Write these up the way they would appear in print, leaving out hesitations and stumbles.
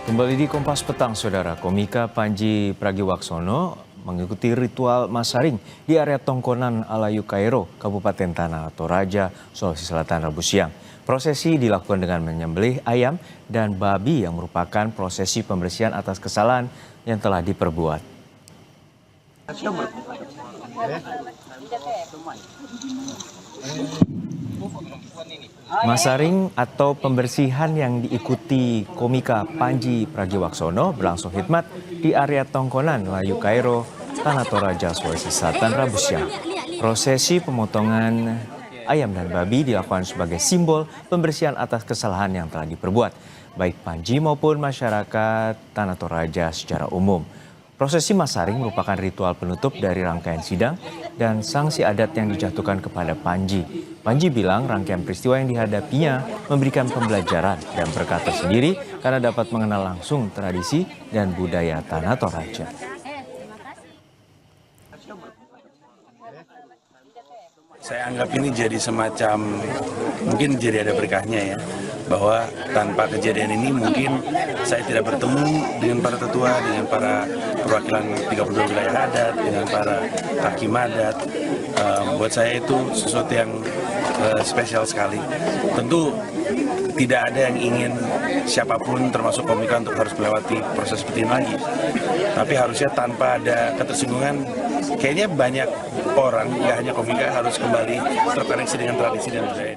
Kembali di Kompas Petang, Saudara. Komika Panji Pragiwaksono mengikuti ritual masaring di area Tongkonan Alayu Kairo, Kabupaten Tanah Toraja, Sulawesi Selatan, Rabu siang. Prosesi dilakukan dengan menyembelih ayam dan babi yang merupakan prosesi pembersihan atas kesalahan yang telah diperbuat. Masaring atau pembersihan yang diikuti komika Panji Pragiwaksono berlangsung hikmat di area Tongkonan Layu Kairo, Tanah Toraja, Sulawesi Selatan, Rabu siang. Prosesi pemotongan ayam dan babi dilakukan sebagai simbol pembersihan atas kesalahan yang telah diperbuat, baik Panji maupun masyarakat Tanah Toraja secara umum. Prosesi masaring merupakan ritual penutup dari rangkaian sidang dan sanksi adat yang dijatuhkan kepada Panji. Panji bilang rangkaian peristiwa yang dihadapinya memberikan pembelajaran dan berkah tersendiri karena dapat mengenal langsung tradisi dan budaya Tanah Toraja. Saya anggap ini jadi semacam, mungkin jadi ada berkahnya ya, bahwa tanpa kejadian ini mungkin saya tidak bertemu dengan para tetua, dengan para perwakilan 32 wilayah adat, dengan para hakim adat. Buat saya itu sesuatu yang spesial sekali. Tentu tidak ada yang ingin siapapun termasuk komika untuk harus melewati proses seperti ini lagi. Tapi harusnya tanpa ada ketersinggungan, kayaknya banyak orang, nggak hanya komika, harus kembali terkoneksi dengan tradisi dan budaya.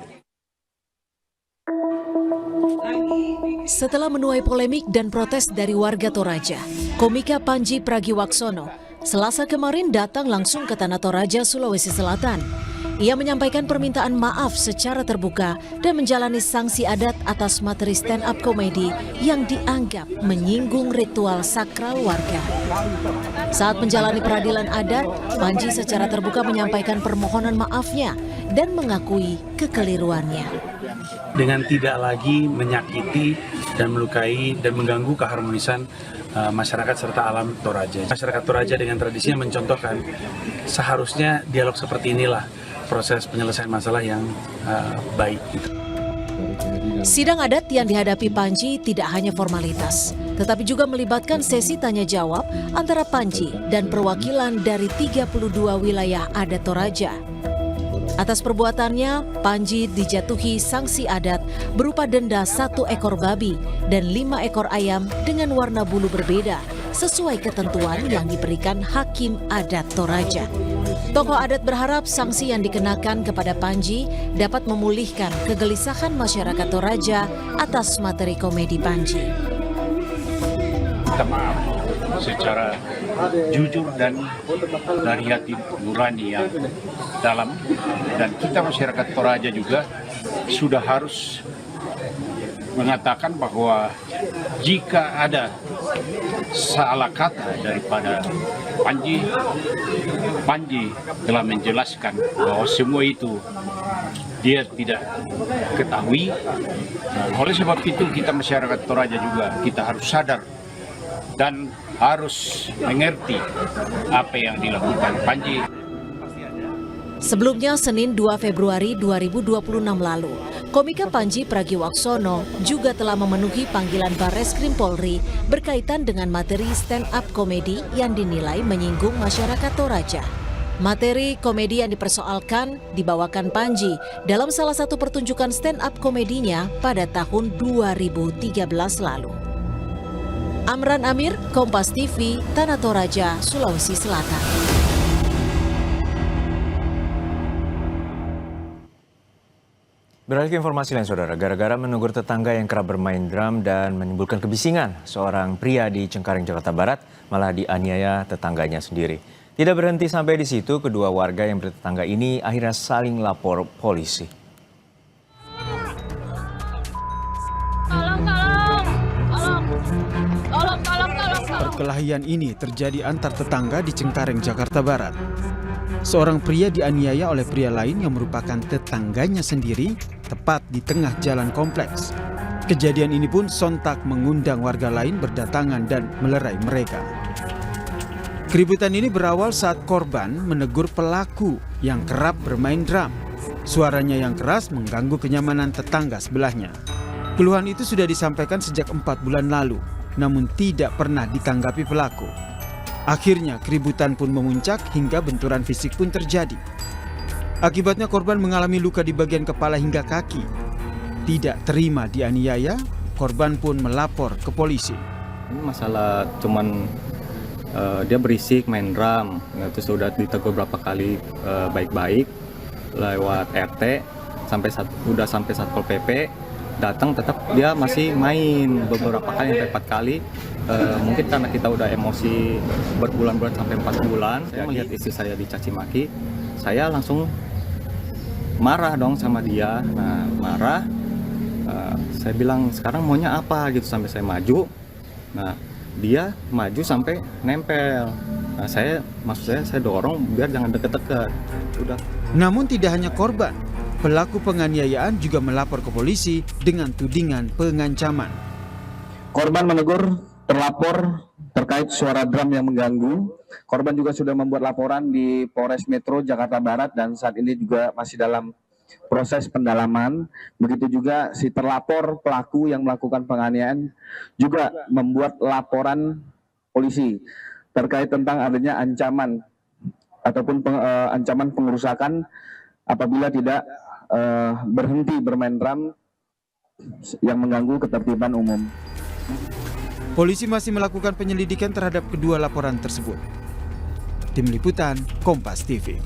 Setelah menuai polemik dan protes dari warga Toraja, komika Panji Pragiwaksono Selasa kemarin datang langsung ke Tanah Toraja, Sulawesi Selatan. Ia menyampaikan permintaan maaf secara terbuka dan menjalani sanksi adat atas materi stand-up komedi yang dianggap menyinggung ritual sakral warga. Saat menjalani peradilan adat, Panji secara terbuka menyampaikan permohonan maafnya dan mengakui kekeliruannya. Dengan tidak lagi menyakiti dan melukai dan mengganggu keharmonisan masyarakat serta alam Toraja. Masyarakat Toraja dengan tradisinya mencontohkan seharusnya dialog seperti inilah proses penyelesaian masalah yang baik. Sidang adat yang dihadapi Panji tidak hanya formalitas, tetapi juga melibatkan sesi tanya jawab antara Panji dan perwakilan dari 32 wilayah adat Toraja. Atas perbuatannya, Panji dijatuhi sanksi adat berupa denda 1 ekor babi dan 5 ekor ayam dengan warna bulu berbeda sesuai ketentuan yang diberikan Hakim Adat Toraja. Tokoh adat berharap sanksi yang dikenakan kepada Panji dapat memulihkan kegelisahan masyarakat Toraja atas materi komedi Panji. Minta maaf secara jujur dan dari hati nurani yang dalam, dan kita masyarakat Toraja juga sudah harus mengatakan bahwa jika ada salah kata daripada Panji telah menjelaskan bahwa semua itu dia tidak ketahui. Oleh sebab itu kita masyarakat Toraja juga kita harus sadar dan harus mengerti apa yang dilakukan Panji. Sebelumnya, Senin 2 Februari 2026 lalu, komika Panji Pragiwaksono juga telah memenuhi panggilan Barreskrim Polri berkaitan dengan materi stand-up komedi yang dinilai menyinggung masyarakat Toraja. Materi komedi yang dipersoalkan dibawakan Panji dalam salah satu pertunjukan stand-up komedinya pada tahun 2013 lalu. Amran Amir, Kompas TV, Tanah Toraja, Sulawesi Selatan. Beralih ke informasi lain, Saudara. Gara-gara menegur tetangga yang kerap bermain drum dan menimbulkan kebisingan, seorang pria di Cengkareng, Jakarta Barat malah dianiaya tetangganya sendiri. Tidak berhenti sampai di situ, kedua warga yang bertetangga ini akhirnya saling lapor polisi. Perkelahian ini terjadi antar tetangga di Cengkareng, Jakarta Barat. Seorang pria dianiaya oleh pria lain yang merupakan tetangganya sendiri tepat di tengah jalan kompleks. Kejadian ini pun sontak mengundang warga lain berdatangan dan melerai mereka. Keributan ini berawal saat korban menegur pelaku yang kerap bermain drum. Suaranya yang keras mengganggu kenyamanan tetangga sebelahnya. Keluhan itu sudah disampaikan sejak 4 bulan lalu. namun tidak pernah ditanggapi pelaku. Akhirnya keributan pun memuncak hingga benturan fisik pun terjadi. Akibatnya korban mengalami luka di bagian kepala hingga kaki. Tidak terima dianiaya, korban pun melapor ke polisi. Ini masalah cuman dia berisik main drum, terus sudah ditegur berapa kali baik-baik lewat RT udah sampai Satpol PP datang, tetap dia masih main beberapa kali sampai 4 kali. Mungkin karena kita udah emosi berbulan-bulan sampai 4 bulan, saya melihat istri saya dicaci maki, saya langsung marah dong sama dia. Nah marah, saya bilang sekarang maunya apa gitu, sampai saya maju. Nah dia maju sampai nempel. Nah maksud saya dorong biar jangan deket-deket. Udah. Namun tidak hanya korban, pelaku penganiayaan juga melapor ke polisi dengan tudingan pengancaman. Korban menegur terlapor terkait suara drum yang mengganggu. Korban juga sudah membuat laporan di Polres Metro Jakarta Barat dan saat ini juga masih dalam proses pendalaman. Begitu juga si terlapor pelaku yang melakukan penganiayaan juga membuat laporan polisi terkait tentang adanya ancaman ataupun ancaman pengerusakan apabila tidak berhenti bermain drum yang mengganggu ketertiban umum. Polisi masih melakukan penyelidikan terhadap kedua laporan tersebut. Tim Liputan, Kompas TV.